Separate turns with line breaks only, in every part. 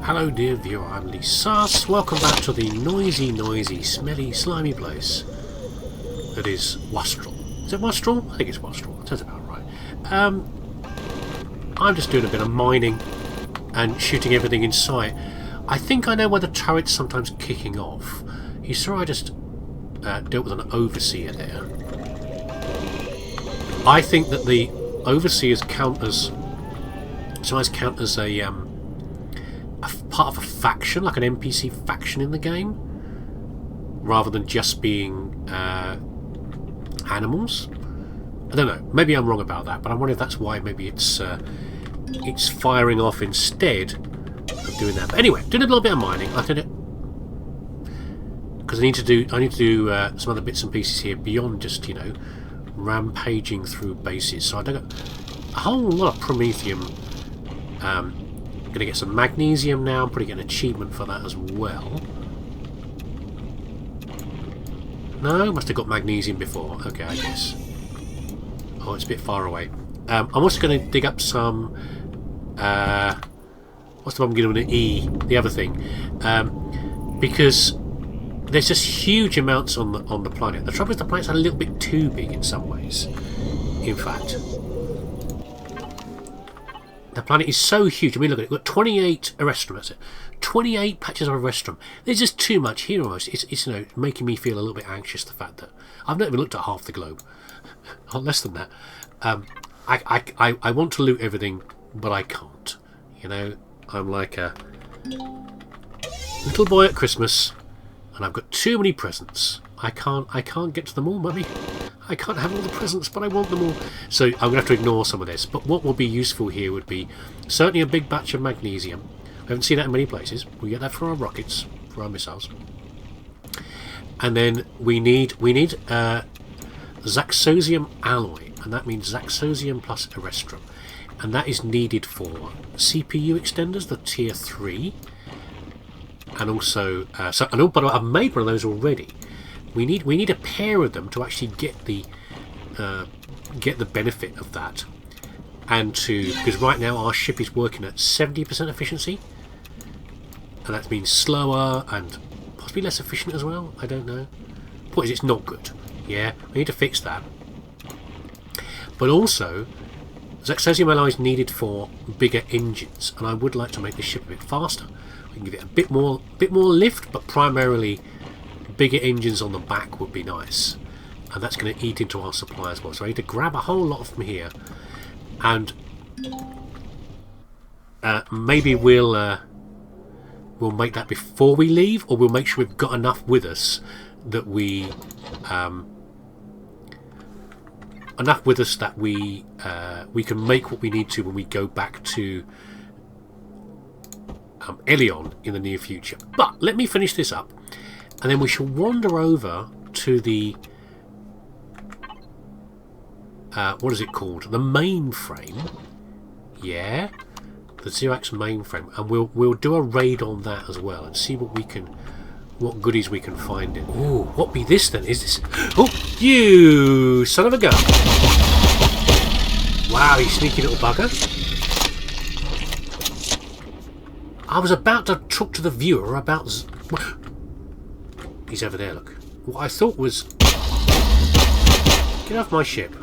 Hello dear viewer, I'm leesusss. Welcome back to the noisy, smelly, slimy place that is Wastrel. Is it Wastrel? I think it's Wastrel. Sounds about right. I'm just doing a bit of mining and shooting everything in sight. I think I know why the turret's sometimes kicking off. You saw I just dealt with an overseer there. I think that the overseers sometimes count as a part of a faction, like an NPC faction in the game, rather than just being animals. I don't know. Maybe I'm wrong about that, but I wonder if that's why maybe it's firing off instead of doing that. But anyway, doing a little bit of mining. I did it because I need to do some other bits and pieces here beyond just rampaging through bases. So I dug a whole lot of promethium. Going to get some magnesium now. I'm probably getting an achievement for that as well. No, must have got magnesium before. Okay, I guess. Oh, it's a bit far away. I'm also going to dig up some. What's the one I'm going to E? The other thing, because there's just huge amounts on the planet. The trouble is the planet's a little bit too big in some ways. In fact. The planet is so huge. I mean, look at it. We've got 28 Erestrum. That's it. 28 patches of Erestrum. There's just too much here almost. It's making me feel a little bit anxious, the fact that I've not even looked at half the globe. Or less than that. I want to loot everything, but I can't. I'm like a little boy at Christmas, and I've got too many presents. I can't get to them all, Mummy. I can't have all the presents, but I want them all. So I'm going to have to ignore some of this. But what will be useful here would be certainly a big batch of magnesium. We haven't seen that in many places. We get that for our rockets, for our missiles. And then we need Zaxosium alloy, and that means Zaxosium plus Erestrum. And that is needed for CPU extenders, the tier 3. And also, but I've made one of those already. We need a pair of them to actually get the benefit of that, and because right now our ship is working at 70% efficiency, and that means slower and possibly less efficient as well. I don't know. Point is, it's not good. Yeah, we need to fix that. But also, Zaxosium alloy is needed for bigger engines, and I would like to make the ship a bit faster. We can give it a bit more lift, but primarily bigger engines on the back would be nice, and that's going to eat into our supply as well. So I need to grab a whole lot from here, and maybe we'll make that before we leave, or we'll make sure we've got enough with us that we can make what we need to when we go back to Empyrion in the near future. But let me finish this up. And then we shall wander over to the what is it called? The mainframe. Yeah, the Zirax mainframe, and we'll do a raid on that as well and see what goodies we can find in. Ooh, what be this then? Is this? Oh, you son of a gun! Wow, you sneaky little bugger! I was about to talk to the viewer about. He's over there, look. What I thought was... Get off my ship.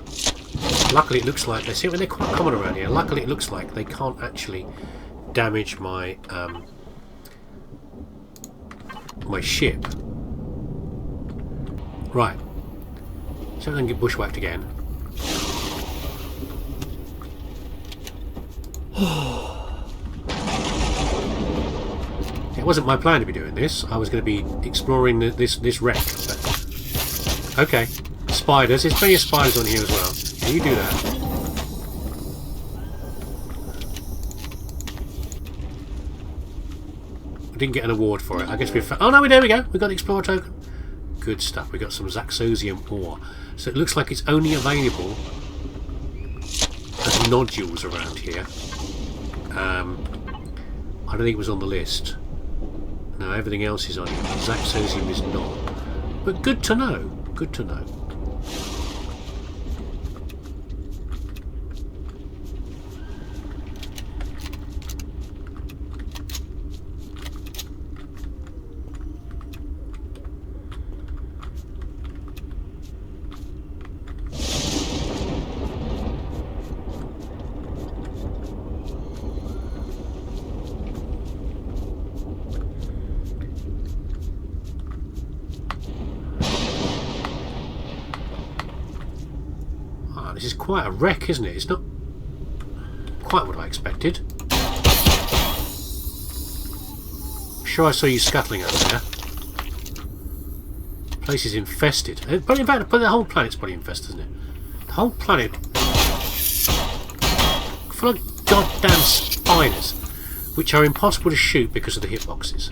Luckily it looks like... See, when they're quite common around here, luckily it looks like they can't actually damage my my ship. Right. So I can get bushwhacked again. It wasn't my plan to be doing this. I was going to be exploring this wreck. But okay, spiders. There's plenty of spiders on here as well. Can you do that? We didn't get an award for it. I guess we've. Oh no, there we go. We got the explorer token. Good stuff. We got some Zaxosium ore. So it looks like it's only available as nodules around here. I don't think it was on the list. No, everything else is on here. Zaxosium is not. But good to know. Good to know. quite a wreck, isn't it? It's not quite what I expected. Sure, I saw you scuttling over there. The place is infested. But in fact, the whole planet's probably infested, isn't it? The whole planet full of goddamn spiders, which are impossible to shoot because of the hitboxes.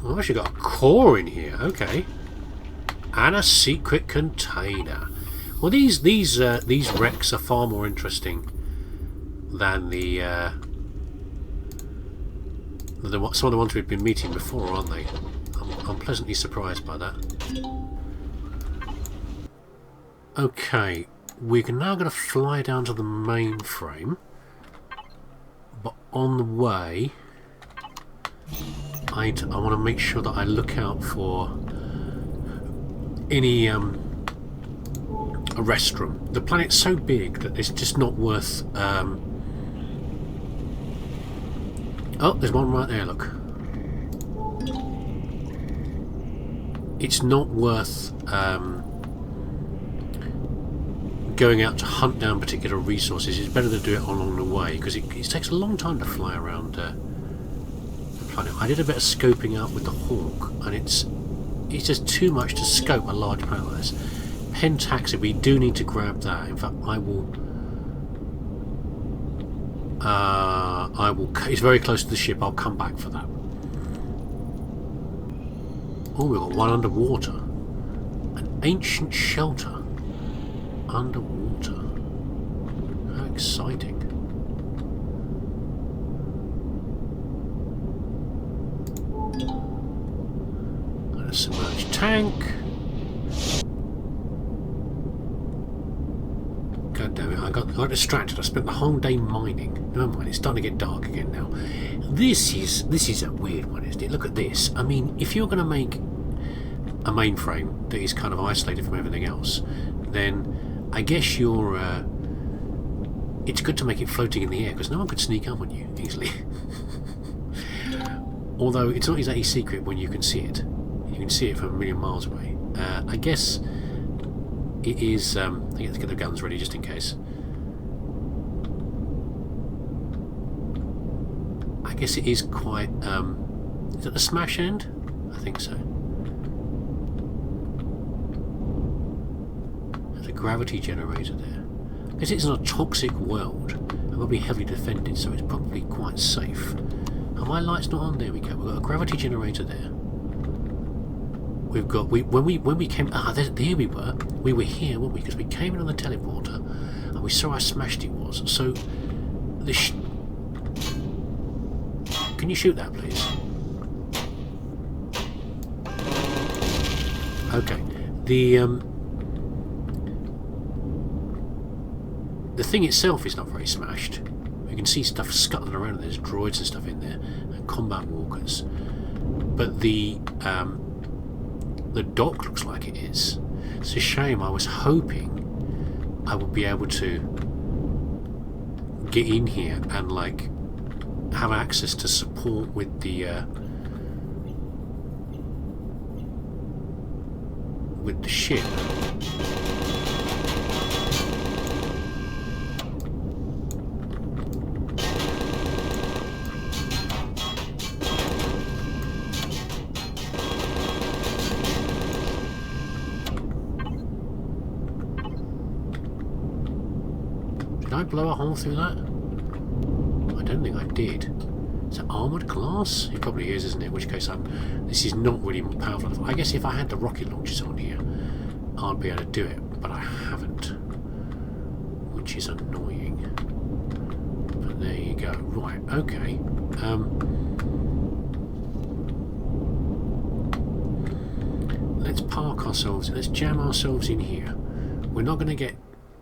I've actually got a core in here, okay, and a secret container. Well, these wrecks are far more interesting than some of the ones we've been meeting before, aren't they? I'm pleasantly surprised by that. Okay, we're now going to fly down to the mainframe, but on the way, I want to make sure that I look out for any a restroom. The planet's so big that it's just not worth. Oh, there's one right there. Look, it's not worth going out to hunt down particular resources. It's better to do it along the way because it takes a long time to fly around. I did a bit of scoping out with the Hawk, and it's just too much to scope a large planet like this. Pentaxid, we do need to grab that. In fact, I will. It's very close to the ship. I'll come back for that. Oh, we've got one underwater. An ancient shelter underwater. How exciting! Submerged tank. God damn it, I got distracted. I spent the whole day mining. Never mind, it's starting to get dark again now. This is a weird one, isn't it? Look at this. I mean, if you're going to make a mainframe that is kind of isolated from everything else, then I guess you're it's good to make it floating in the air because no one could sneak up on you easily. Although it's not exactly secret when you can see it. You can see it from a million miles away. I guess it is. Let's get the guns ready just in case. I guess it is quite. Is it the smash end? I think so. There's a gravity generator there. I guess it's in a toxic world and will be heavily defended, so it's probably quite safe. Are my lights not on? There we go. We've got a gravity generator there. We've got when we came there we were. We were here, weren't we? Because we came in on the teleporter and we saw how smashed it was. So the can you shoot that, please? Okay. The thing itself is not very smashed. You can see stuff scuttling around, and there's droids and stuff in there, and combat walkers. But the dock looks like it is. It's a shame. I was hoping I would be able to get in here and like have access to support with the ship. Did I blow a hole through that? I don't think I did. Is it armoured glass? It probably is, isn't it? In which case this is not really more powerful. I guess if I had the rocket launchers on here, I'd be able to do it, but I haven't. Which is annoying. But there you go. Right, okay. Let's park ourselves, let's jam ourselves in here. We're not going to get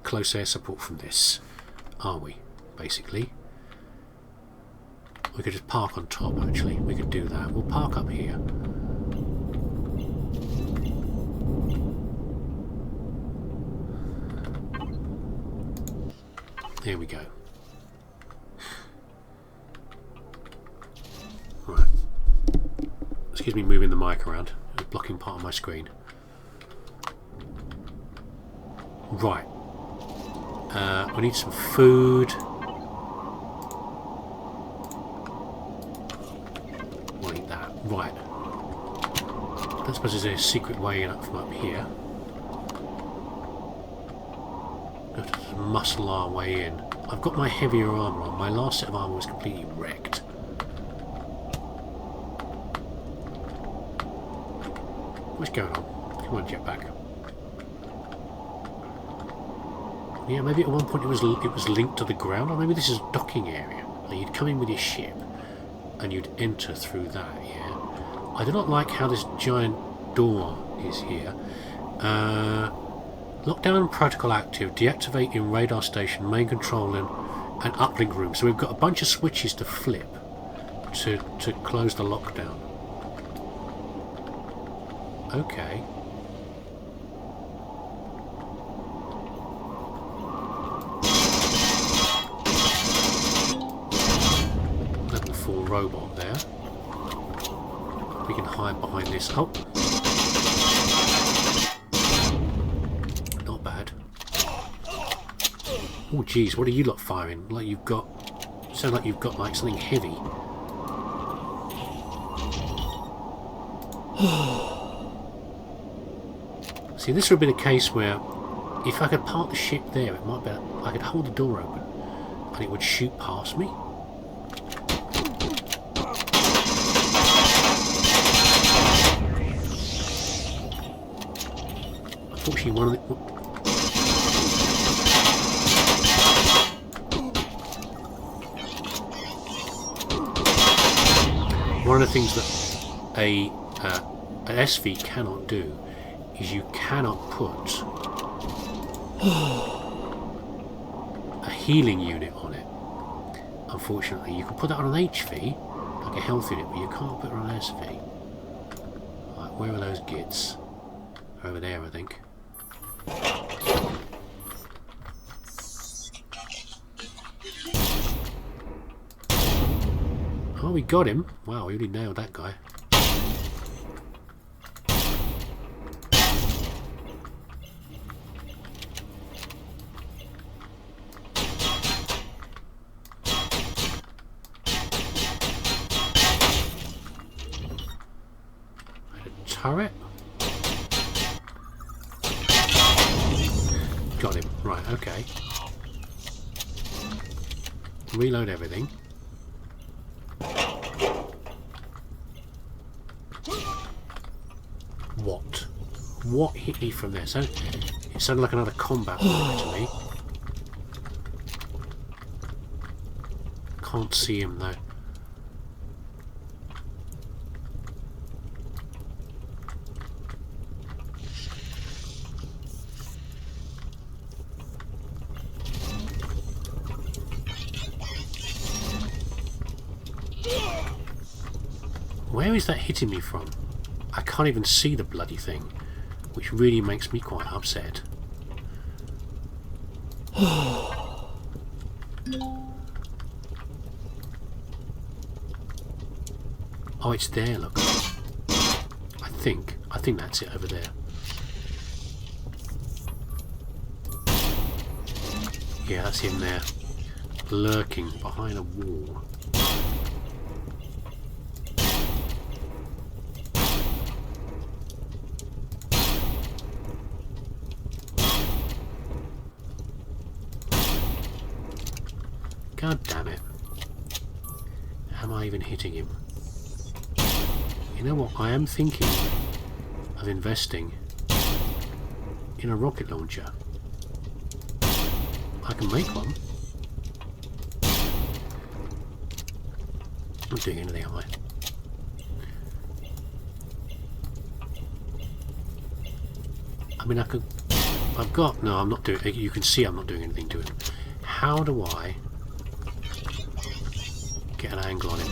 close air support from this, are we? Basically. We could just park on top, actually. We could do that. We'll park up here. There we go. Right. Excuse me moving the mic around. It was blocking part of my screen. Right. We need some food. We'll eat that. Right. I don't suppose there's a secret way in from up here. We'll have to muscle our way in. I've got my heavier armour on. My last set of armour was completely wrecked. What's going on? Come on, jetpack. Yeah, maybe at one point it was linked to the ground, or maybe this is a docking area. Like you'd come in with your ship, and you'd enter through that. Yeah, I do not like how this giant door is here. Lockdown protocol active. Deactivate in radar station, main control and uplink room. So we've got a bunch of switches to flip to close the lockdown. Okay. Level 4 robot there. We can hide behind this. Oh. Not bad. Oh geez, what are you lot firing? Like you've got... Sound like you've got like something heavy. See, this would be the case where if I could park the ship there, it might be I could hold the door open and it would shoot past me. Unfortunately, one of the things that an SV cannot do is you cannot put a healing unit on it. Unfortunately, you can put that on an HV, like a health unit, but you can't put it on an SV. Right, where are those gits? Over there, I think. Oh, we got him. Wow, we really nailed that guy. Turret? Got him. Right, okay. Reload everything. What? What hit me from there? So it sounded like another combat to me. Can't see him though. Where is that hitting me from? I can't even see the bloody thing, which really makes me quite upset. Oh, it's there, look. I think that's it over there. Yeah, that's him there, lurking behind a wall. God damn it. Am I even hitting him? You know what? I am thinking of investing in a rocket launcher. I can make one. I'm not doing anything, am I? I mean, I could... I've got... No, I'm not doing... You can see I'm not doing anything to him. How do I... Get an angle on him.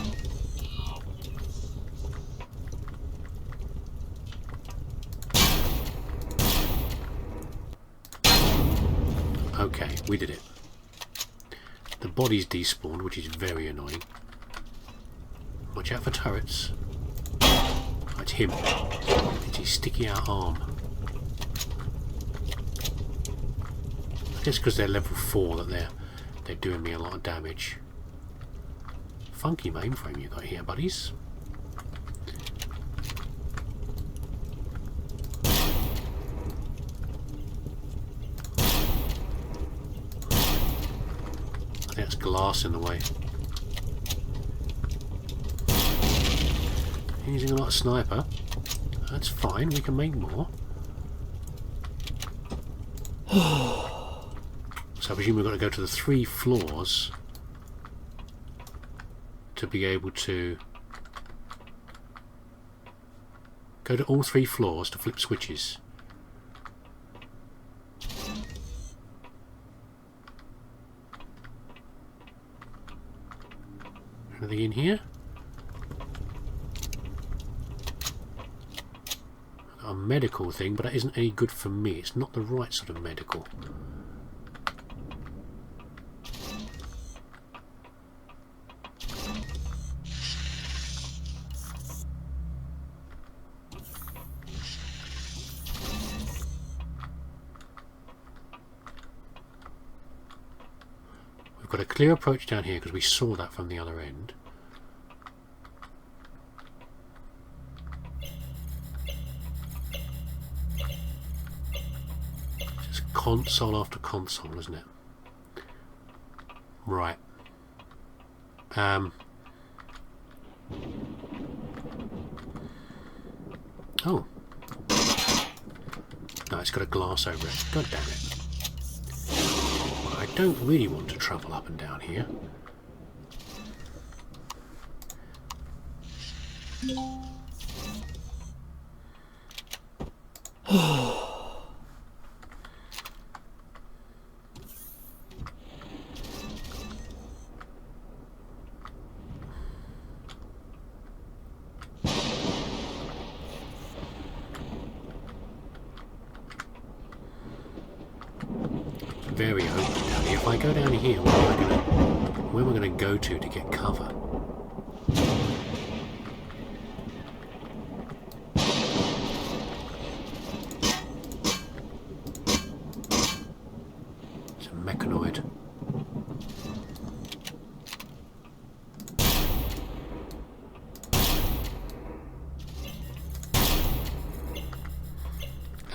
Okay, we did it. The body's despawned, which is very annoying. Watch out for turrets. Oh, it's him. It's his sticky out arm. I guess because they're level 4 that they're doing me a lot of damage. Funky mainframe you got here, buddies. I think that's glass in the way. Using a lot of sniper. That's fine, we can make more. So I presume we've got to go to the 3 floors to be able to go to all 3 floors to flip switches. Anything in here? A medical thing, but that isn't any good for me. It's not the right sort of medical. We've got a clear approach down here because we saw that from the other end. Just console after console, isn't it? Right. Oh. No, it's got a glass over it. God damn it. I don't really want to travel up and down here. Very open down here. If I go down here, where am I going to go to get cover? It's a mechanoid.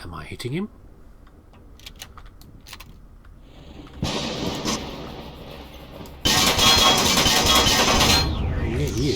Am I hitting him? You.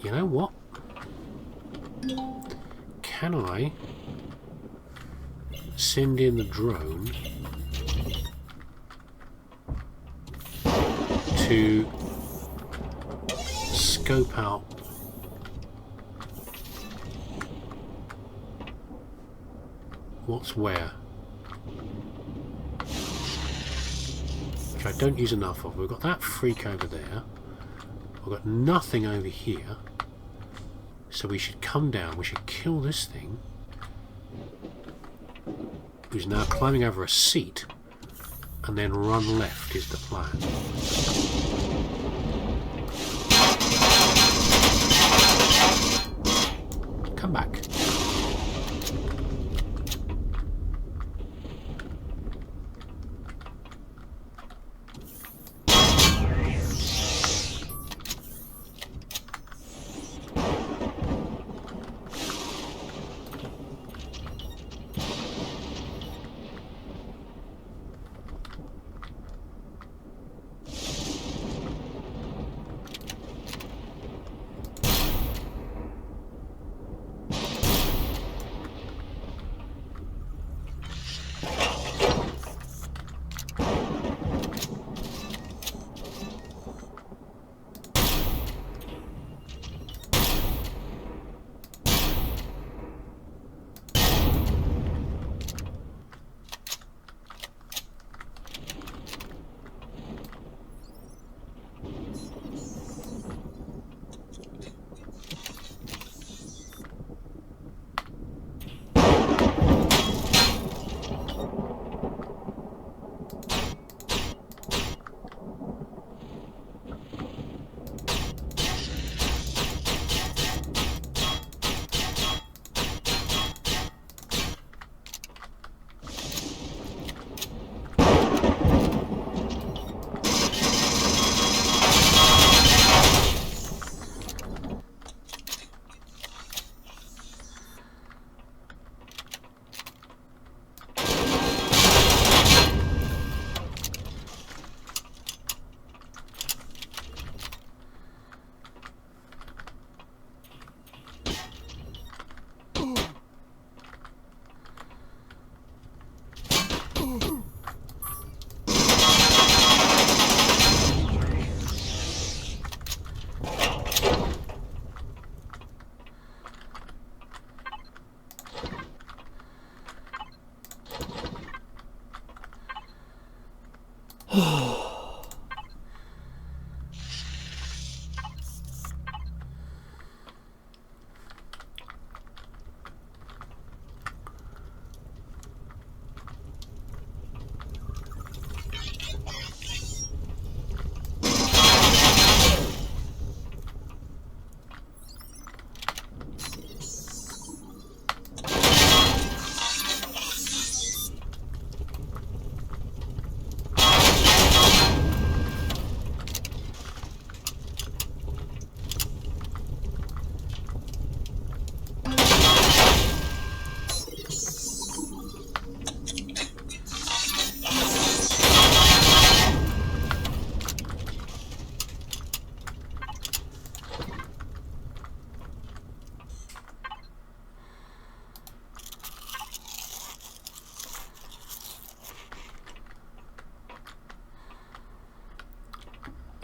You know what? Can I send in the drone to scope out what's where, which I don't use enough of. We've got that freak over there, we've got nothing over here, so we should come down, we should kill this thing who's now climbing over a seat, and then run left is the plan. Come back.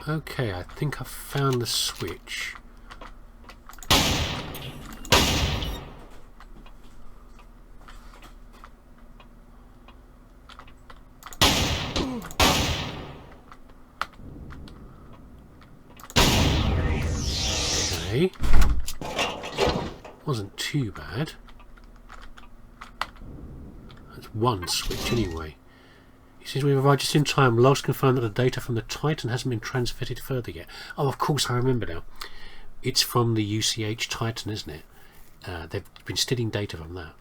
Okay, I think I've found the switch. Okay. Wasn't too bad. That's one switch anyway. He says we've arrived just in time. Logs confirm that the data from the Titan hasn't been transmitted further yet. Oh, of course, I remember now. It's from the UCH Titan, isn't it? They've been stealing data from that.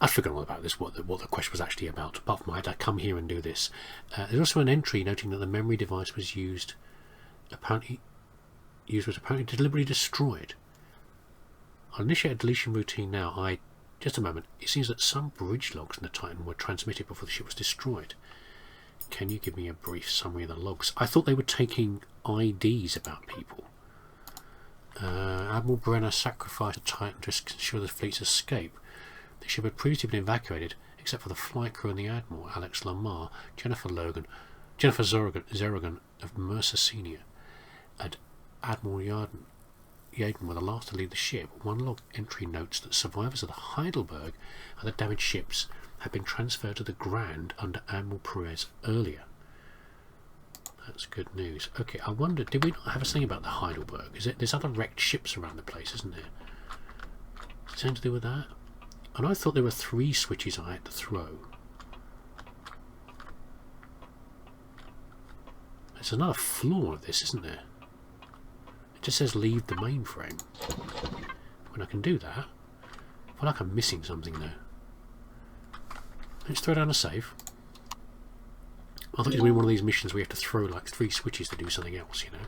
I've forgotten all about this, what the question was actually about. Apart from I had to come here and do this. There's also an entry noting that the memory device was used, apparently deliberately destroyed. I'll initiate a deletion routine now. Just a moment. It seems that some bridge logs in the Titan were transmitted before the ship was destroyed. Can you give me a brief summary of the logs? I thought they were taking IDs about people. Admiral Brenner sacrificed the Titan to ensure the fleet's escape. The ship had previously been evacuated, except for the flight crew and the Admiral, Alex Lamar, Jennifer Zeragan of Mercer Senior, and Admiral Yaden were the last to leave the ship. One log entry notes that survivors of the Heidelberg and the damaged ships had been transferred to the Grand under Admiral Perez earlier. That's good news. Okay, I wonder, did we not have a thing about the Heidelberg? There's other wrecked ships around the place, isn't there? Something to do with that? And I thought there were 3 switches I had to throw. There's another floor of this, isn't there? It just says leave the mainframe. When I can do that, I feel like I'm missing something though. Let's throw down a save. I thought it was one of these missions where you have to throw like 3 switches to do something else, you know.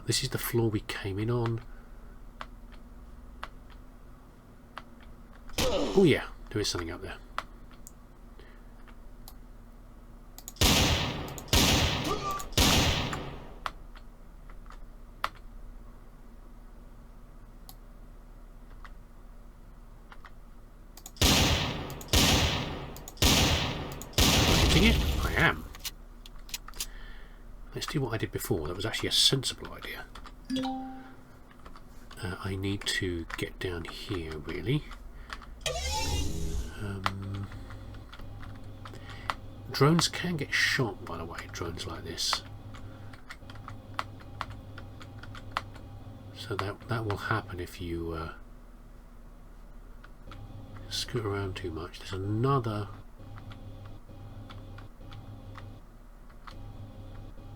This is the floor we came in on. Oh yeah, there is something up there. I am. Let's do what I did before. That was actually a sensible idea. I need to get down here, really. Drones can get shot, by the way, drones like this. So that will happen if you scoot around too much. There's another...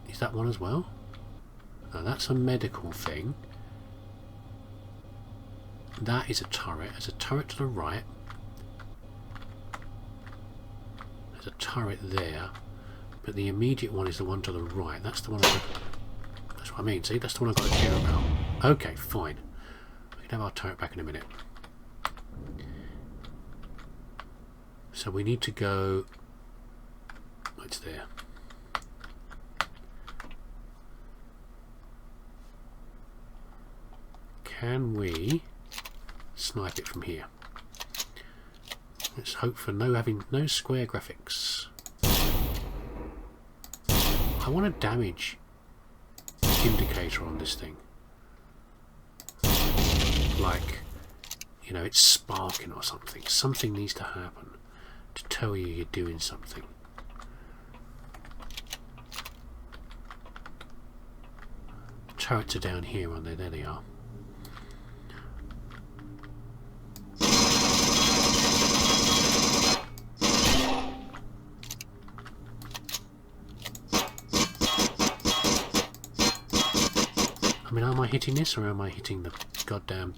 Is that one as well? No, that's a medical thing. That is a turret. There's a turret to the right. There's a turret there. But the immediate one is the one to the right. That's the one that's what I mean. See, that's the one I've got to care about. Okay, fine. We can have our turret back in a minute. So we need to go... It's there. Can we snipe it from here? Let's hope for no square graphics. I want a damage indicator on this thing. Like, you know, it's sparking or something. Something needs to happen to tell you you're doing something. Turrets are down here, aren't they? There they are. I mean, am I hitting this or am I hitting the goddamn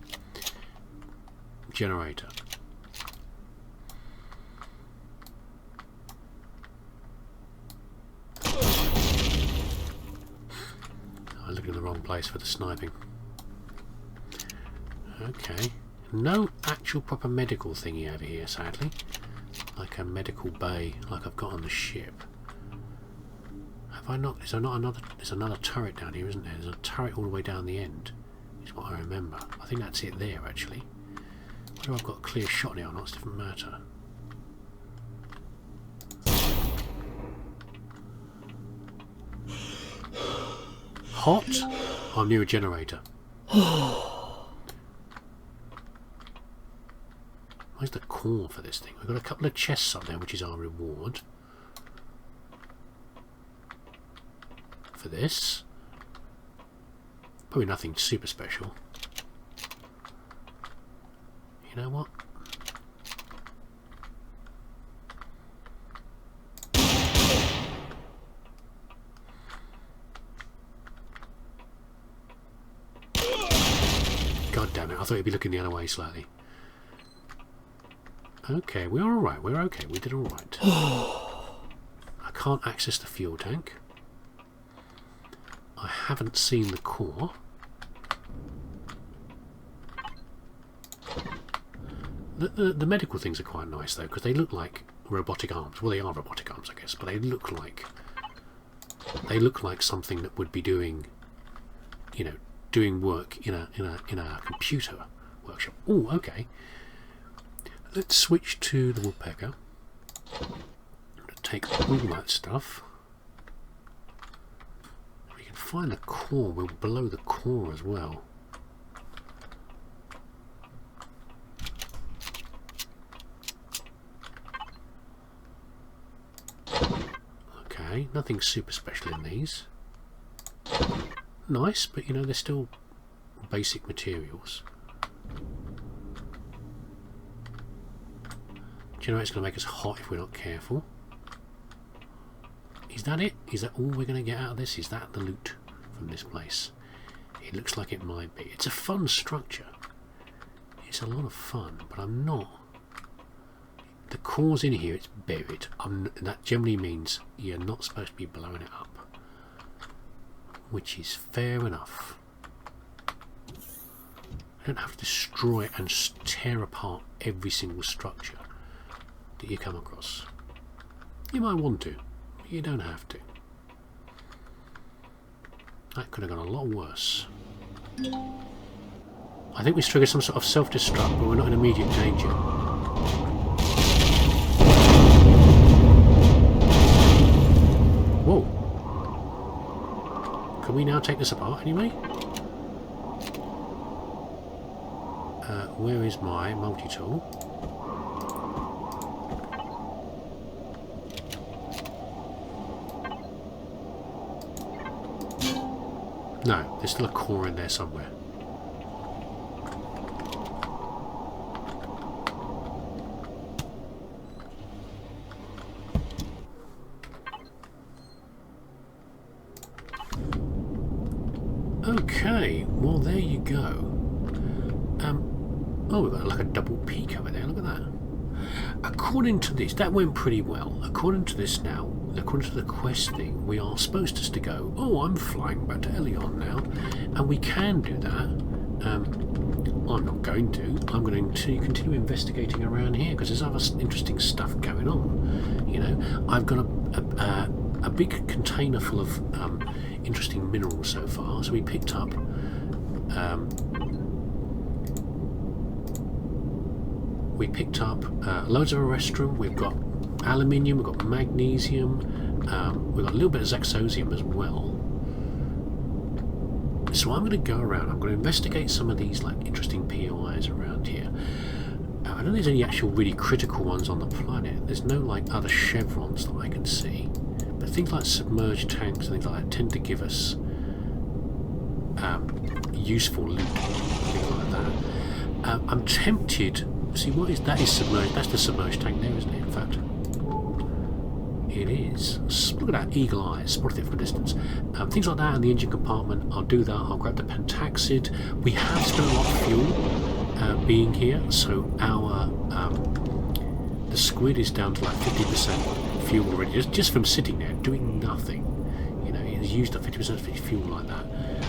generator? I'm looking in the wrong place for the sniping. Okay. No actual proper medical thingy over here, sadly. Like a medical bay, like I've got on the ship. Have I not? Is there not another? There's another turret down here, isn't there? There's a turret all the way down the end. Is what I remember. I think that's it there, actually. Whether I've got a clear shot now or not, it's a different matter. hot? I'm near a generator. Where's the core for this thing? We've got a couple of chests up there, which is our reward for this. Probably nothing super special. You know what? God damn it, I thought you'd be looking the other way slightly. Okay, we're alright, we're okay, we did alright. I can't access the fuel tank. I haven't seen the core. The medical things are quite nice though, because they look like robotic arms. Well, they are robotic arms, I guess, but they look like something that would be doing, you know, doing work in a computer workshop. Oh, okay. Let's switch to the woodpecker. Take all that stuff. If we can find the core, we'll blow the core as well. Okay, nothing super special in these. Nice, but you know, they're still basic materials. Do you know it's going to make us hot if we're not careful? Is that it? Is that all we're going to get out of this? Is that the loot from this place? It looks like it might be. It's a fun structure. It's a lot of fun, but I'm not. The core's in here, it's buried. That generally means you're not supposed to be blowing it up. Which is fair enough. I don't have to destroy and tear apart every single structure that you come across. You might want to, but you don't have to. That could have gone a lot worse. I think we triggered some sort of self-destruct, but we're not in immediate danger. Whoa! Can we now take this apart anyway? Where is my multi-tool? No, there's still a core in there somewhere. Okay, well there you go. Oh, we've got like a double peak over there, look at that. According to this, that went pretty well. According to this now, according to the quest thing, we are supposed to go, oh, I'm flying back to Elion now, and we can do that. I'm not going to. I'm going to continue investigating around here, because there's other interesting stuff going on. You know, I've got a big container full of interesting minerals so far, so we picked up loads of erestrum. We've got aluminium, we've got magnesium, we've got a little bit of zaxosium as well. So I'm going to go around, I'm going to investigate some of these like interesting POIs around here. I don't think there's any actual really critical ones on the planet. There's no like other chevrons that I can see. But things like submerged tanks and things like that tend to give us useful loot, things like that. I'm tempted. See, what is that? Is submerged? That's the submerged tank there, isn't it? In fact, it is. Look at that, eagle eyes, spotted it from a distance. Things like that in the engine compartment. I'll do that. I'll grab the pentaxid. We have spent a lot of fuel being here, so our the squid is down to like 50% fuel already, just from sitting there doing nothing. You know, it's used up 50% of its fuel like that.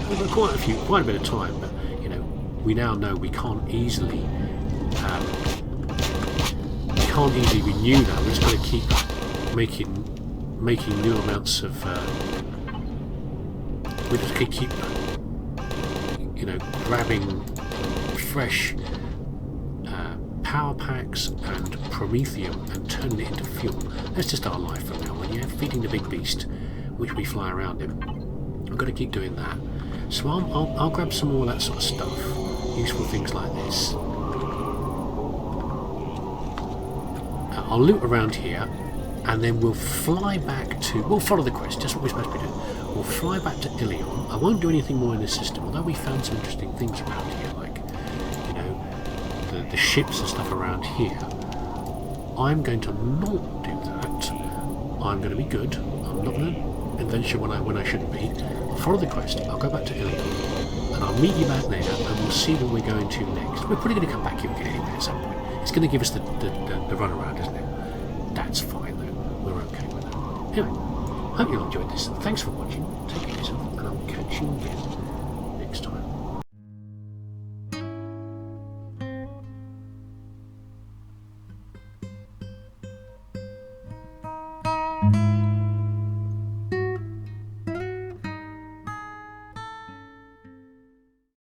We've got quite a bit of time, but you know, we now know we can't easily renew that. We're just going to keep making new amounts of. We're just going to keep, you know, grabbing fresh power packs and promethium and turning it into fuel. That's just our life from now on. Yeah, feeding the big beast, which we fly around in. I've got to keep doing that. So I'll grab some more of that sort of stuff. Useful things like this. I'll loot around here, and then we'll fly back to... We'll follow the quest, just what we're supposed to be doing. We'll fly back to Empyrion. I won't do anything more in this system, although we found some interesting things around here, like, you know, the ships and stuff around here. I'm going to not do that. I'm going to be good. I'm not going to adventure when I shouldn't be. I'll follow the quest. I'll go back to Empyrion, and I'll meet you back there, and we'll see where we're going to next. We're probably going to come back here again anyway at some point. It's going to give us the runaround, isn't it? That's fine, though. We're okay with that. Anyway, hope you all enjoyed this. Thanks for watching. Take care of yourself, and I'll catch you again.